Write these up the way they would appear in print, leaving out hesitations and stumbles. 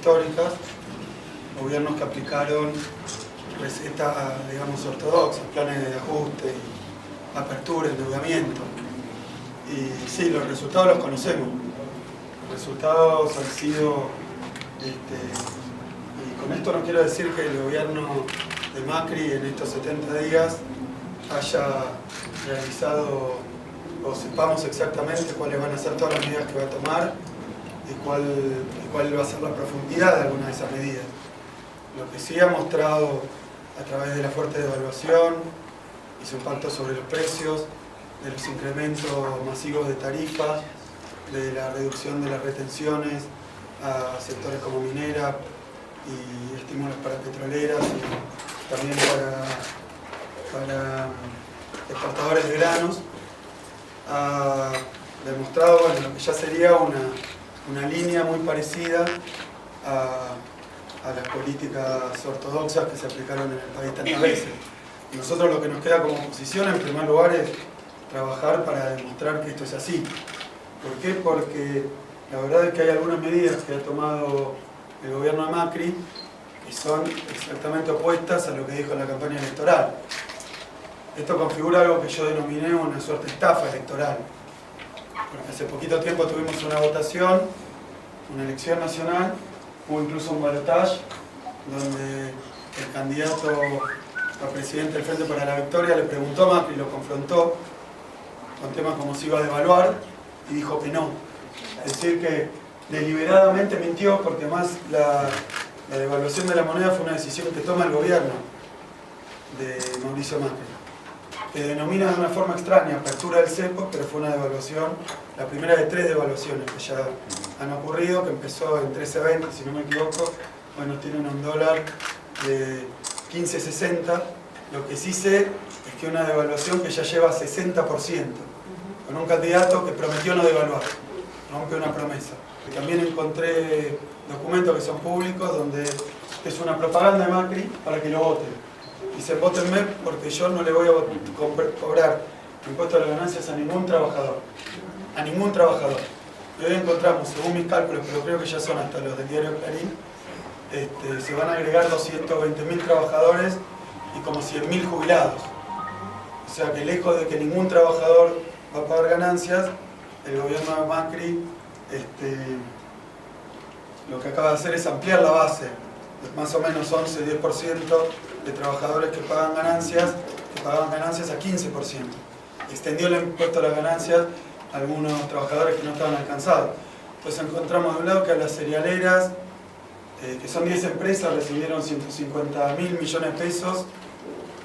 históricas, gobiernos que aplicaron recetas, digamos, ortodoxas, planes de ajuste, apertura, endeudamiento. Y sí, los resultados los conocemos. Los resultados han sido, y con esto no quiero decir que el gobierno de Macri en estos 70 días haya realizado o sepamos exactamente cuáles van a ser todas las medidas que va a tomar y cuál va a ser la profundidad de algunas de esas medidas. Lo que sí ha mostrado a través de la fuerte devaluación y su impacto sobre los precios, de los incrementos masivos de tarifas, de la reducción de las retenciones a sectores como minera y estímulos para petroleras y también para exportadores de granos, ha demostrado lo que ya sería una línea muy parecida a las políticas ortodoxas que se aplicaron en el país tantas veces. Y nosotros lo que nos queda como oposición, en primer lugar, es trabajar para demostrar que esto es así. ¿Por qué? Porque la verdad es que hay algunas medidas que ha tomado el gobierno de Macri que son exactamente opuestas a lo que dijo en la campaña electoral. Esto configura algo que yo denominé una suerte de estafa electoral. Porque hace poquito tiempo tuvimos una votación, una elección nacional, hubo incluso un balotaje donde el candidato a presidente del Frente para la Victoria le preguntó a Macri, lo confrontó con temas como si iba a devaluar y dijo que no. Es decir, que deliberadamente mintió porque además la devaluación de la moneda fue una decisión que toma el gobierno de Mauricio Macri, que denomina de una forma extraña apertura del cepo, pero fue una devaluación, la primera de 3 devaluaciones que ya han ocurrido, que empezó en 13.20, si no me equivoco. Bueno, tienen un dólar de 15.60. Lo que sí sé es que una devaluación que ya lleva 60%, con un candidato que prometió no devaluar, rompe una promesa. Y también encontré documentos que son públicos donde es una propaganda de Macri para que lo voten. Dice, vótenme porque yo no le voy a cobrar impuesto a las ganancias a ningún trabajador. A ningún trabajador. Y hoy encontramos, según mis cálculos, pero creo que ya son hasta los del diario Clarín, se van a agregar 220.000 trabajadores y como 100.000 jubilados. O sea que lejos de que ningún trabajador va a pagar ganancias, el gobierno de Macri lo que acaba de hacer es ampliar la base, más o menos 11-10% de trabajadores que pagan ganancias, pagaban ganancias a 15%. Extendió el impuesto a las ganancias a algunos trabajadores que no estaban alcanzados. Entonces encontramos de un lado que a las cerealeras, que son 10 empresas, recibieron 150.000 millones de pesos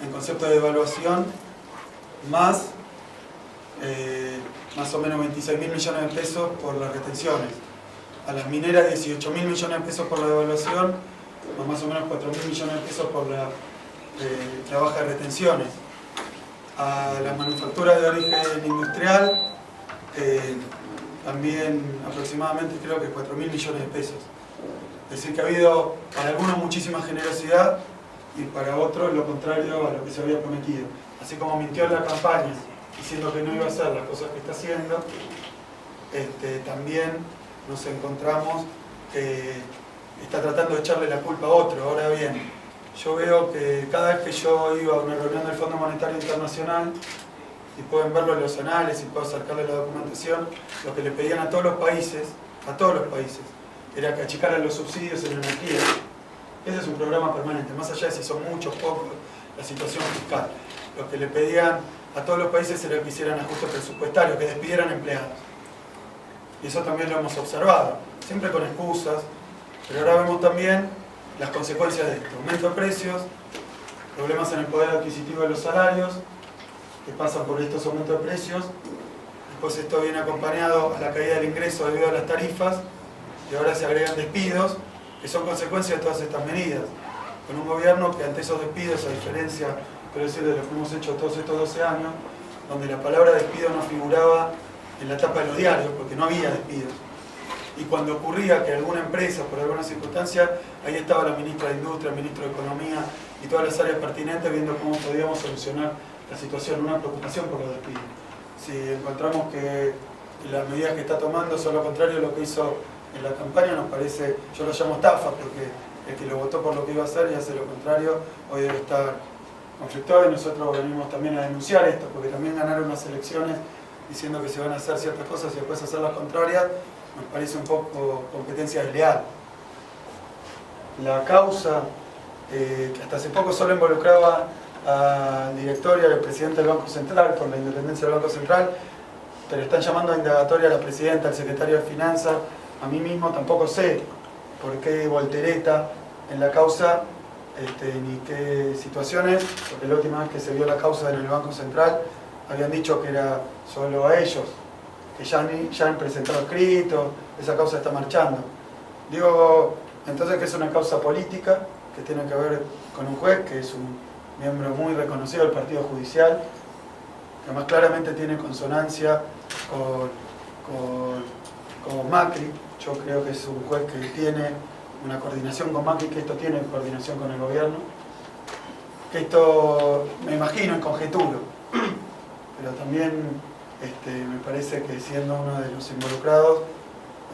en concepto de devaluación, más o menos 26.000 millones de pesos por las retenciones. A las mineras 18.000 millones de pesos por la devaluación, más o menos 4.000 millones de pesos por la baja de retenciones. A las manufacturas de origen industrial, también aproximadamente creo que 4.000 millones de pesos. Es decir, que ha habido para algunos muchísima generosidad y para otros lo contrario a lo que se había prometido. Así como mintió en la campaña diciendo que no iba a hacer las cosas que está haciendo, también nos encontramos que está tratando de echarle la culpa a otro. Ahora bien, yo veo que cada vez que yo iba a una reunión del Fondo Monetario Internacional, y pueden verlo en los anales y puedo acercarle la documentación, lo que le pedían a todos los países, era que achicaran los subsidios en energía. Ese es un programa permanente, más allá de si son muchos, pocos, la situación fiscal. Lo que le pedían a todos los países era que hicieran ajustes presupuestarios, que despidieran empleados. Y eso también lo hemos observado, siempre con excusas, pero ahora vemos también las consecuencias de esto. Aumento de precios, problemas en el poder adquisitivo de los salarios, que pasan por estos aumentos de precios. Después esto viene acompañado a la caída del ingreso debido a las tarifas, y ahora se agregan despidos, que son consecuencias de todas estas medidas. Con un gobierno que ante esos despidos, a diferencia, quiero decir, de lo que hemos hecho todos estos 12 años, donde la palabra despido no figuraba en la tapa de los diarios, porque no había despidos. Y cuando ocurría que alguna empresa, por alguna circunstancia, ahí estaba la ministra de Industria, el ministro de Economía y todas las áreas pertinentes viendo cómo podíamos solucionar la situación, una preocupación por los despidos. Si encontramos que las medidas que está tomando son lo contrario de lo que hizo en la campaña nos parece, yo lo llamo estafa, porque el que lo votó por lo que iba a hacer y hace lo contrario, hoy debe estar conflictuado, y nosotros venimos también a denunciar esto, porque también ganaron unas elecciones diciendo que se van a hacer ciertas cosas y después hacer las contrarias, nos parece un poco competencia desleal. La causa, que hasta hace poco solo involucraba al director y al presidente del Banco Central por la independencia del Banco Central, pero están llamando a indagatoria a la presidenta, al secretario de Finanzas, a mí mismo tampoco sé por qué voltereta en la causa, ni qué situaciones, porque la última vez que se vio la causa en el Banco Central habían dicho que era solo a ellos, que ya han presentado escritos, esa causa está marchando. Digo, entonces que es una causa política, que tiene que ver con un juez, que es un miembro muy reconocido del Partido Judicial, que más claramente tiene consonancia con Macri. Yo creo que es un juez que tiene una coordinación con Macri, que esto tiene coordinación con el gobierno, que esto me imagino en conjeturo, pero también me parece que siendo uno de los involucrados,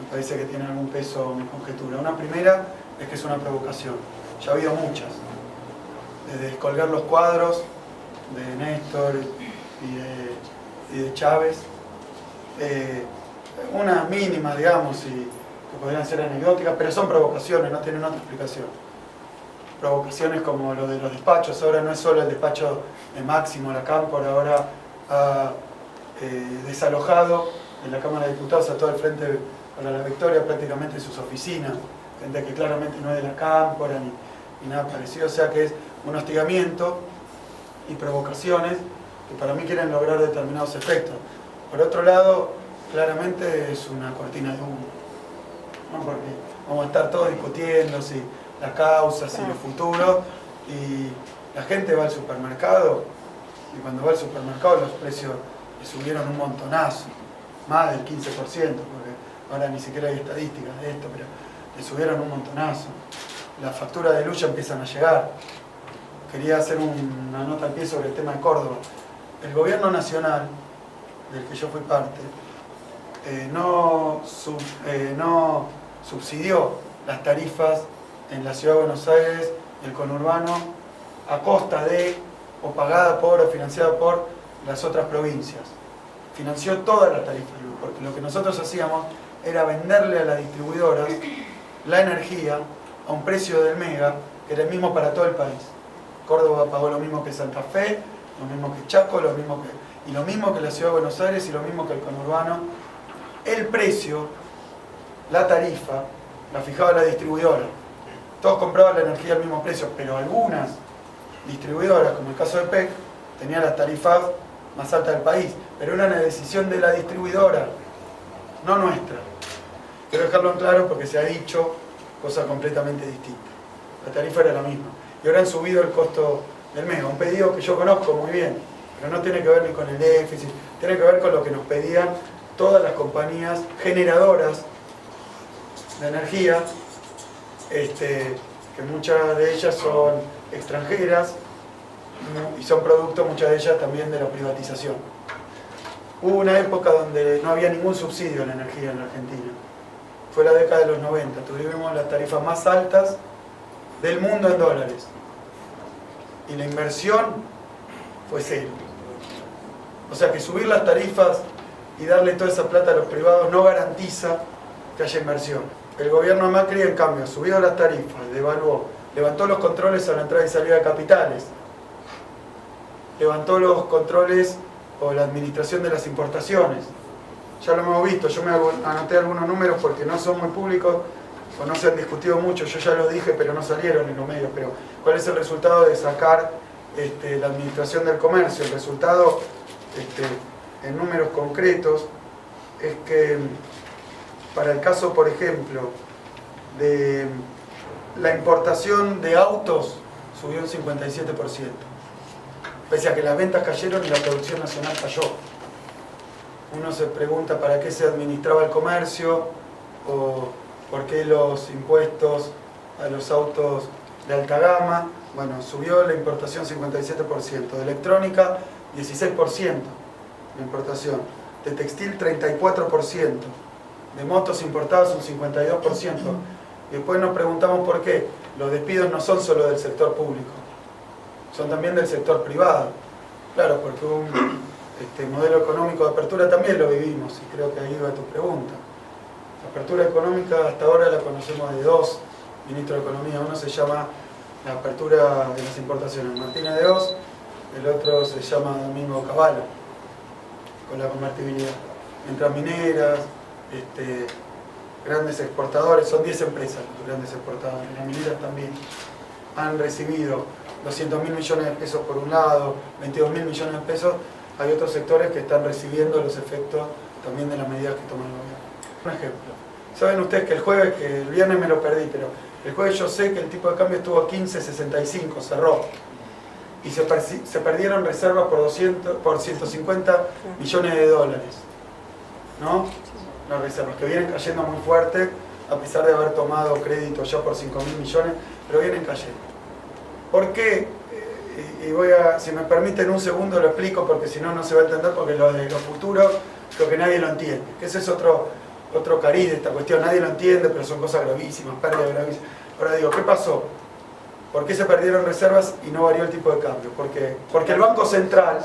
me parece que tiene algún peso mi conjetura. Una primera es que es una provocación, ya ha habido muchas, desde descolgar los cuadros de Néstor y de Chávez, unas mínimas, digamos, que podrían ser anecdóticas, pero son provocaciones, no tienen otra explicación. Provocaciones como lo de los despachos, ahora no es solo el despacho de Máximo, la Cámpora, ahora ha desalojado en la Cámara de Diputados a todo el Frente para la Victoria prácticamente sus oficinas, gente que claramente no es de la Cámpora ni nada parecido, o sea que es un hostigamiento y provocaciones que para mí quieren lograr determinados efectos. Por otro lado, claramente es una cortina de humo, ¿no? Porque vamos a estar todos discutiendo si las causas, si los futuros, y la gente va al supermercado, y cuando va al supermercado los precios le subieron un montonazo, más del 15%, porque ahora ni siquiera hay estadísticas de esto, pero le subieron un montonazo. Las facturas de luz ya empiezan a llegar. Quería hacer una nota al pie sobre el tema de Córdoba. El gobierno nacional, del que yo fui parte, no subsidió las tarifas en la Ciudad de Buenos Aires, el conurbano, a costa de, o pagada por, o financiada por las otras provincias. Financió toda la tarifa de luz, porque lo que nosotros hacíamos era venderle a las distribuidoras la energía a un precio del mega, que era el mismo para todo el país. Córdoba pagó lo mismo que Santa Fe, lo mismo que Chaco, lo mismo que la Ciudad de Buenos Aires y lo mismo que el conurbano. El precio, la tarifa, la fijaba la distribuidora. Todos compraban la energía al mismo precio, pero algunas distribuidoras, como el caso de PEC, tenían las tarifas más altas del país, pero era una decisión de la distribuidora, no nuestra. Quiero dejarlo en claro porque se ha dicho cosa completamente distinta. La tarifa era la misma. Y ahora han subido el costo del mega, un pedido que yo conozco muy bien, pero no tiene que ver ni con el déficit, tiene que ver con lo que nos pedían todas las compañías generadoras de energía, que muchas de ellas son extranjeras y son producto, muchas de ellas también de la privatización. Hubo una época donde no había ningún subsidio en la energía en la Argentina. Fue la década de los 90, tuvimos las tarifas más altas del mundo en dólares. Y la inversión fue cero. O sea que subir las tarifas y darle toda esa plata a los privados no garantiza que haya inversión. El gobierno de Macri, en cambio, subió las tarifas, devaluó, levantó los controles a la entrada y salida de capitales, levantó los controles o la administración de las importaciones. Ya lo hemos visto, yo me anoté algunos números porque no son muy públicos o no se han discutido mucho, yo ya los dije pero no salieron en los medios, pero ¿cuál es el resultado de sacar la administración del comercio? El resultado, en números concretos, es que para el caso, por ejemplo, de la importación de autos subió un 57%, pese a que las ventas cayeron y la producción nacional cayó. Uno se pregunta para qué se administraba el comercio o por qué los impuestos a los autos de alta gama. Bueno, subió la importación 57%, de electrónica 16% la importación, de textil 34%, de motos importadas un 52%. Y después nos preguntamos por qué. Los despidos no son solo del sector público, son también del sector privado. Claro, porque un modelo económico de apertura también lo vivimos, y creo que ahí va tu pregunta. La apertura económica hasta ahora la conocemos de dos ministros de Economía. Uno se llama la apertura de las importaciones, Martínez de Oz, el otro se llama Domingo Cavallo, con la convertibilidad. Mientras mineras, grandes exportadores, son 10 empresas los grandes exportadores, las mineras también han recibido 200.000 millones de pesos por un lado, 22.000 millones de pesos. Hay otros sectores que están recibiendo los efectos también de las medidas que toma el gobierno. Un ejemplo, saben ustedes que que el viernes me lo perdí, pero el jueves yo sé que el tipo de cambio estuvo a 15.65, cerró, y se perdieron reservas por 150 millones de dólares, ¿no? Las reservas que vienen cayendo muy fuerte, a pesar de haber tomado crédito ya por 5.000 millones, pero vienen cayendo. ¿Por qué? Si me permiten un segundo lo explico, porque si no, no se va a entender, porque lo de los futuros creo que nadie lo entiende. Que ese es otro cariz de esta cuestión, nadie lo entiende, pero son cosas gravísimas, pérdidas gravísimas. Ahora digo, ¿qué pasó? ¿Por qué se perdieron reservas y no varió el tipo de cambio? Porque el Banco Central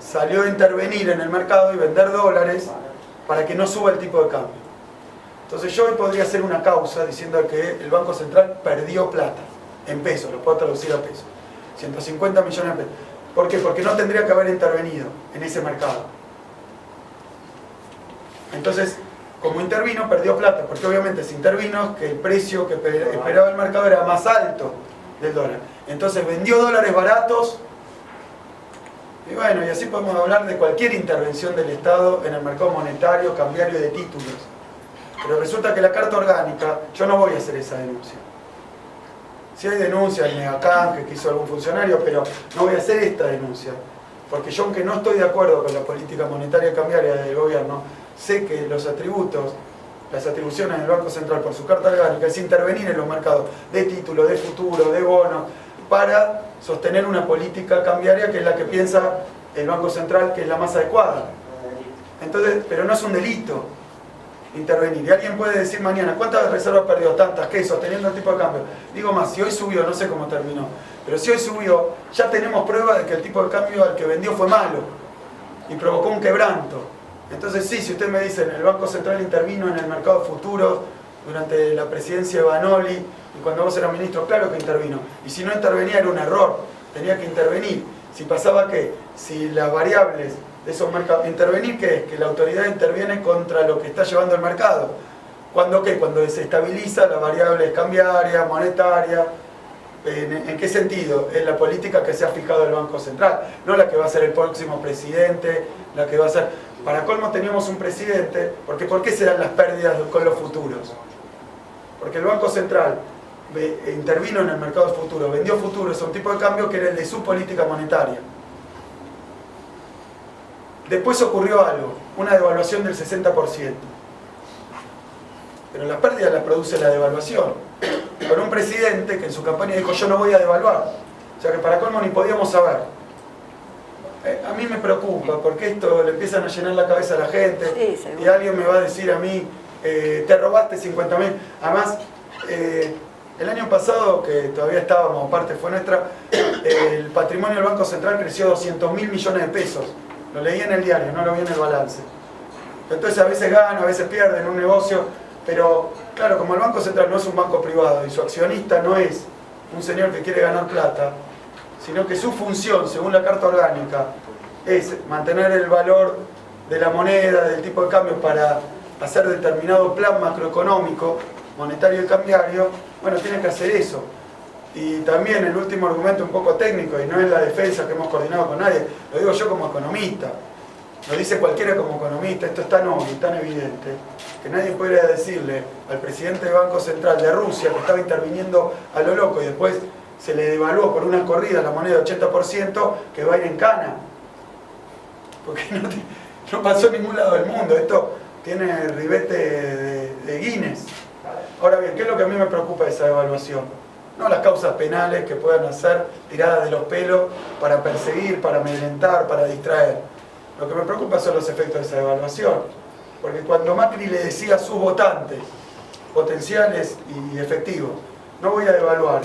salió a intervenir en el mercado y vender dólares para que no suba el tipo de cambio. Entonces yo hoy podría hacer una causa diciendo que el Banco Central perdió plata, en pesos, lo puedo traducir a pesos, 150 millones de pesos. ¿Por qué? Porque no tendría que haber intervenido en ese mercado. Entonces, como intervino, perdió plata, porque obviamente si intervino, que el precio que esperaba el mercado era más alto del dólar. Entonces vendió dólares baratos, y bueno, y así podemos hablar de cualquier intervención del Estado en el mercado monetario, cambiario de títulos. Pero resulta que la Carta Orgánica, yo no voy a hacer esa denuncia. Si hay denuncia, el megacanje que hizo algún funcionario, pero no voy a hacer esta denuncia. Porque yo, aunque no estoy de acuerdo con la política monetaria cambiaria del gobierno, sé que los atributos, las atribuciones del Banco Central por su Carta Orgánica es intervenir en los mercados de títulos, de futuro, de bonos, para sostener una política cambiaria que es la que piensa el Banco Central que es la más adecuada. Entonces, pero no es un delito intervenir. Y alguien puede decir mañana, ¿cuántas reservas perdió? Tantas, ¿qué? Sosteniendo el tipo de cambio. Digo más, si hoy subió, no sé cómo terminó, pero si hoy subió, ya tenemos prueba de que el tipo de cambio al que vendió fue malo y provocó un quebranto. Entonces sí, si usted me dice, el Banco Central intervino en el mercado de futuros durante la presidencia de Vanoli y cuando vos eras ministro, claro que intervino. Y si no intervenía era un error, tenía que intervenir. Si pasaba que, si las variables de esos mercados, intervenir, ¿qué es? Que la autoridad interviene contra lo que está llevando el mercado. ¿Cuándo qué? Cuando desestabiliza las variables cambiarias, monetarias. ¿En qué sentido? Es la política que se ha fijado el Banco Central, no la que va a ser el próximo presidente, la que va a ser... Para colmo teníamos un presidente, porque ¿por qué se dan las pérdidas con los futuros? Porque el Banco Central intervino en el mercado de futuros, vendió futuros a un tipo de cambio que era el de su política monetaria. Después ocurrió algo, una devaluación del 60%. Pero las pérdidas las produce la devaluación. Con un presidente que en su campaña dijo, yo no voy a devaluar. O sea que para colmo ni podíamos saber. A mí me preocupa, porque esto le empiezan a llenar la cabeza a la gente, sí, y alguien me va a decir a mí, te robaste 50.000. Además, el año pasado, que todavía estábamos, parte fue nuestra, el patrimonio del Banco Central creció 200.000 millones de pesos. Lo leí en el diario, no lo vi en el balance. Entonces a veces gana, a veces pierde en un negocio, pero claro, como el Banco Central no es un banco privado y su accionista no es un señor que quiere ganar plata, sino que su función, según la Carta Orgánica, es mantener el valor de la moneda, del tipo de cambio, para hacer determinado plan macroeconómico, monetario y cambiario. Bueno, tiene que hacer eso. Y también el último argumento un poco técnico, y no es la defensa que hemos coordinado con nadie, lo digo yo como economista, lo dice cualquiera como economista, esto es tan obvio, tan evidente, que nadie puede decirle al presidente del Banco Central de Rusia, que estaba interviniendo a lo loco y después se le devaluó por una corrida la moneda de 80%, que va a ir en cana. Porque no pasó en ningún lado del mundo, esto tiene ribete de Guinness. Ahora bien, ¿qué es lo que a mí me preocupa de esa devaluación? No las causas penales que puedan hacer tiradas de los pelos para perseguir, para amedrentar, para distraer. Lo que me preocupa son los efectos de esa devaluación. Porque cuando Macri le decía a sus votantes, potenciales y efectivos, no voy a devaluar,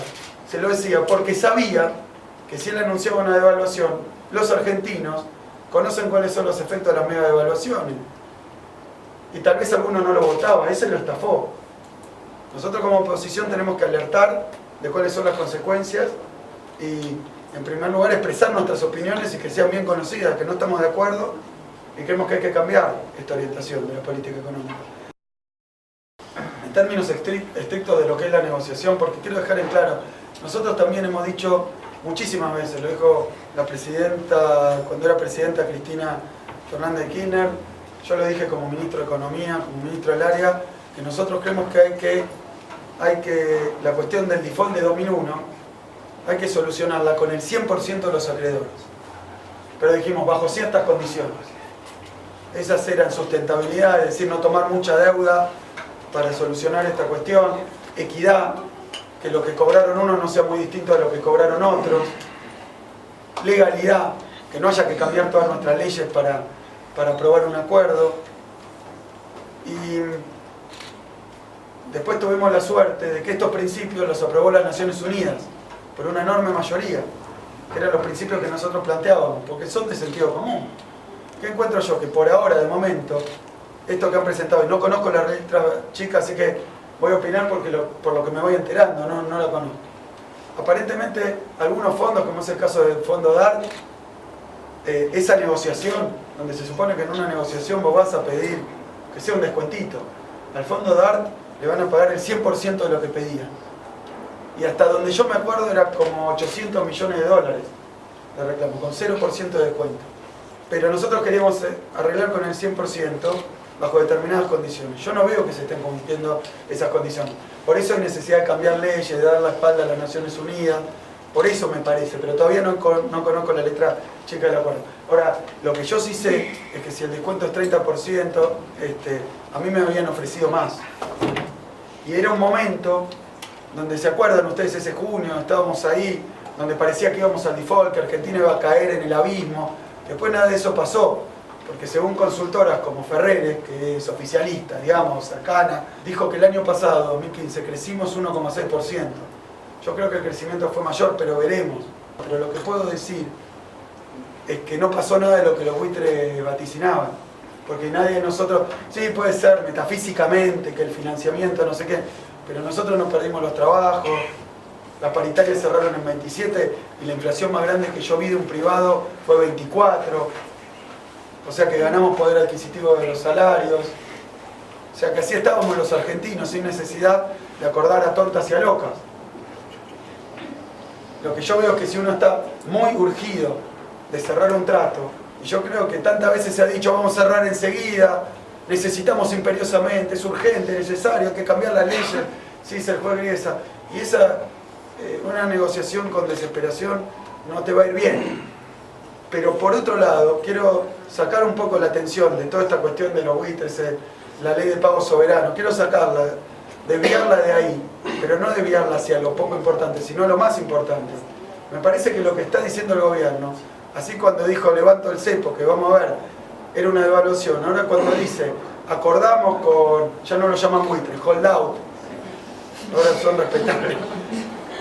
se lo decía porque sabía que si él anunciaba una devaluación, los argentinos conocen cuáles son los efectos de las mega devaluaciones. Y tal vez alguno no lo votaba, ese lo estafó. Nosotros como oposición tenemos que alertar de cuáles son las consecuencias y, en primer lugar, expresar nuestras opiniones y que sean bien conocidas, que no estamos de acuerdo y creemos que hay que cambiar esta orientación de la política económica. En términos estrictos de lo que es la negociación, porque quiero dejar en claro, nosotros también hemos dicho muchísimas veces, lo dijo la presidenta, cuando era presidenta Cristina Fernández de Kirchner, yo lo dije como ministro de Economía, como ministro del área, que nosotros creemos que la cuestión del default de 2001 hay que solucionarla con el 100% de los acreedores. Pero dijimos, bajo ciertas condiciones. Esas eran sustentabilidad, es decir, no tomar mucha deuda para solucionar esta cuestión, equidad, que lo que cobraron unos no sea muy distinto a lo que cobraron otros, legalidad, que no haya que cambiar todas nuestras leyes para aprobar un acuerdo. Y después tuvimos la suerte de que estos principios los aprobó las Naciones Unidas por una enorme mayoría, que eran los principios que nosotros planteábamos, porque son de sentido común. ¿Qué encuentro yo? Que por ahora, de momento, esto que han presentado, y no conozco la letra chica, así que voy a opinar por lo que me voy enterando, no la conozco. Aparentemente, algunos fondos, como es el caso del Fondo DART, esa negociación, donde se supone que en una negociación vos vas a pedir que sea un descuentito, al Fondo DART le van a pagar el 100% de lo que pedían. Y hasta donde yo me acuerdo era como 800 millones de dólares de reclamo, con 0% de descuento. Pero nosotros queríamos arreglar con el 100% bajo determinadas condiciones. Yo no veo que se estén cumpliendo esas condiciones. Por eso hay necesidad de cambiar leyes, de dar la espalda a las Naciones Unidas. Por eso me parece, pero todavía no conozco la letra chica del acuerdo. Ahora, lo que yo sí sé es que si el descuento es 30%, a mí me habían ofrecido más. Y era un momento donde, ¿se acuerdan ustedes ese junio? Estábamos ahí, donde parecía que íbamos al default, que Argentina iba a caer en el abismo. Después nada de eso pasó, porque según consultoras como Ferreres, que es oficialista, digamos, cercana, dijo que el año pasado, 2015, crecimos 1,6%. Yo creo que el crecimiento fue mayor, pero veremos. Pero lo que puedo decir es que no pasó nada de lo que los buitres vaticinaban. Porque nadie de nosotros, sí, puede ser metafísicamente que el financiamiento, no sé qué, pero nosotros nos perdimos los trabajos, las paritarias cerraron en 27 y la inflación más grande que yo vi de un privado fue 24. O sea que ganamos poder adquisitivo de los salarios. O sea que así estábamos los argentinos, sin necesidad de acordar a tortas y a locas. Lo que yo veo es que si uno está muy urgido de cerrar un trato, y yo creo que tantas veces se ha dicho vamos a cerrar enseguida, necesitamos imperiosamente, es urgente, necesario, hay que cambiar las leyes, sí, dice el juez Griesa, y una negociación con desesperación no te va a ir bien. Pero por otro lado, quiero sacar un poco la atención de toda esta cuestión de los buitres, la ley de pago soberano, quiero sacarla, desviarla de ahí, pero no desviarla hacia lo poco importante, sino lo más importante. Me parece que lo que está diciendo el gobierno, así cuando dijo levanto el cepo, que vamos a ver, era una devaluación, ahora cuando dice acordamos con, ya no lo llaman buitres, hold out, ahora son respetables,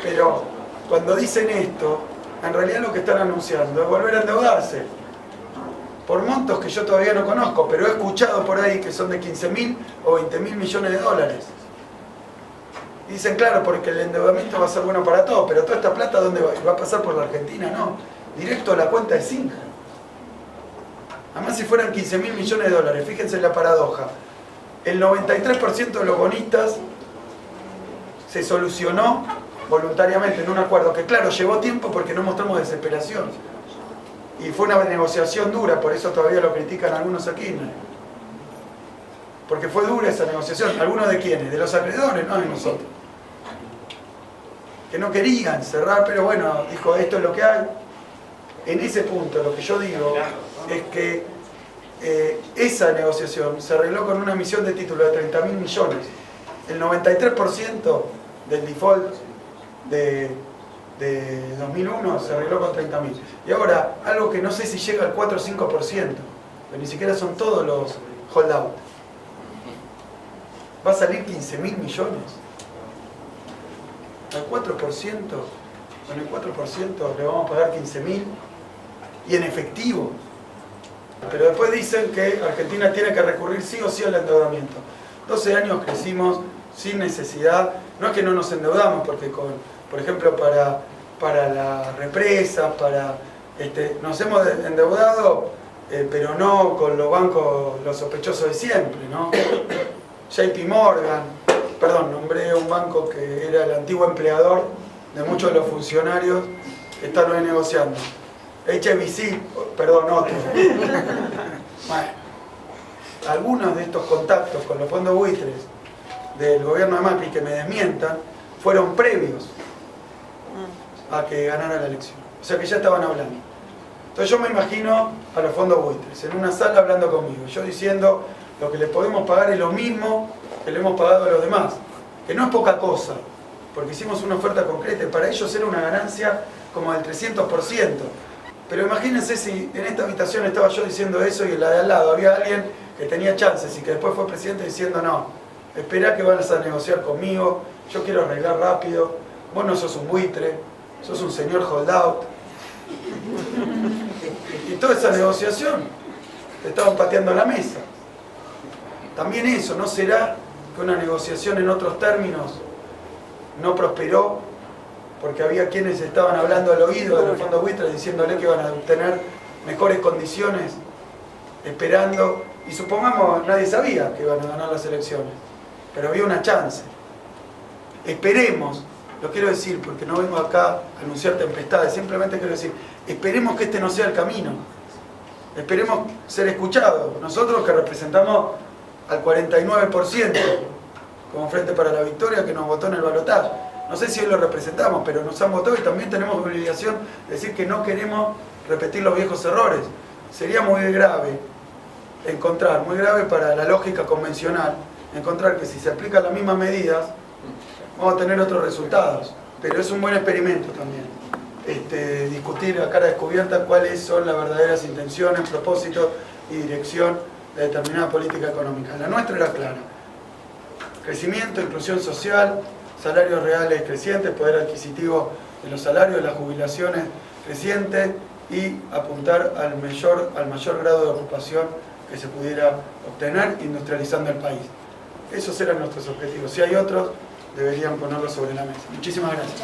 pero cuando dicen esto, en realidad lo que están anunciando es volver a endeudarse por montos que yo todavía no conozco, pero he escuchado por ahí que son de 15.000 o 20.000 millones de dólares. Y dicen, claro, porque el endeudamiento va a ser bueno para todos, pero toda esta plata, ¿dónde va? ¿Va a pasar por la Argentina? No, directo a la cuenta de Sinja. Además, si fueran 15.000 millones de dólares, fíjense la paradoja, el 93% de los bonistas se solucionó voluntariamente en un acuerdo que, claro, llevó tiempo porque no mostramos desesperación. Y fue una negociación dura, por eso todavía lo critican algunos aquí. Porque fue dura esa negociación. ¿Algunos de quiénes? De los acreedores, no de nosotros. Que no querían cerrar, pero bueno, dijo, esto es lo que hay. En ese punto, lo que yo digo es que esa negociación se arregló con una emisión de título de 30.000 millones. El 93% del default de 2001 se arregló con 30.000. Y ahora, algo que no sé si llega al 4 o 5%, pero ni siquiera son todos los holdout. va a salir 15.000 millones. Al 4%, con el 4% le vamos a pagar 15.000 y en efectivo. Pero después dicen que Argentina tiene que recurrir sí o sí al endeudamiento. 12 años crecimos sin necesidad. No es que no nos endeudamos, porque por ejemplo para la represa, nos hemos endeudado, pero no con los bancos, los sospechosos de siempre, ¿no? JP Morgan, nombré un banco que era el antiguo empleador de muchos de los funcionarios que están hoy negociando. HSBC, otro. Bueno, algunos de estos contactos con los fondos buitres del gobierno de Macri, que me desmientan, fueron previos a que ganara la elección. O sea que ya estaban hablando. Entonces yo me imagino a los fondos buitres en una sala hablando conmigo, yo diciendo lo que les podemos pagar es lo mismo que le hemos pagado a los demás, que no es poca cosa, porque hicimos una oferta concreta y para ellos era una ganancia como del 300%. Pero imagínense si en esta habitación estaba yo diciendo eso y en la de al lado había alguien que tenía chances y que después fue presidente diciendo no, esperá que vas a negociar conmigo, yo quiero arreglar rápido, vos no sos un buitre, sos un señor holdout. Y toda esa negociación te estaban pateando la mesa. También eso, ¿no será que una negociación en otros términos no prosperó porque había quienes estaban hablando al oído de los fondos buitres diciéndole que iban a obtener mejores condiciones, esperando, y supongamos nadie sabía que iban a ganar las elecciones, pero había una chance. Esperemos, lo quiero decir porque no vengo acá a anunciar tempestades, simplemente quiero decir, esperemos que este no sea el camino, esperemos ser escuchados, nosotros que representamos al 49% como Frente para la Victoria que nos votó en el balotaje. No sé si hoy lo representamos, pero nos han votado y también tenemos obligación de decir que no queremos repetir los viejos errores. Sería muy grave muy grave para la lógica convencional, encontrar que si se aplican las mismas medidas, vamos a tener otros resultados. Pero es un buen experimento también, discutir a cara descubierta cuáles son las verdaderas intenciones, propósitos y dirección de determinada política económica. La nuestra era clara: crecimiento, inclusión social, salarios reales crecientes, poder adquisitivo de los salarios, las jubilaciones crecientes y apuntar al mayor grado de ocupación que se pudiera obtener industrializando el país. Esos eran nuestros objetivos. Si hay otros, deberían ponerlos sobre la mesa. Muchísimas gracias.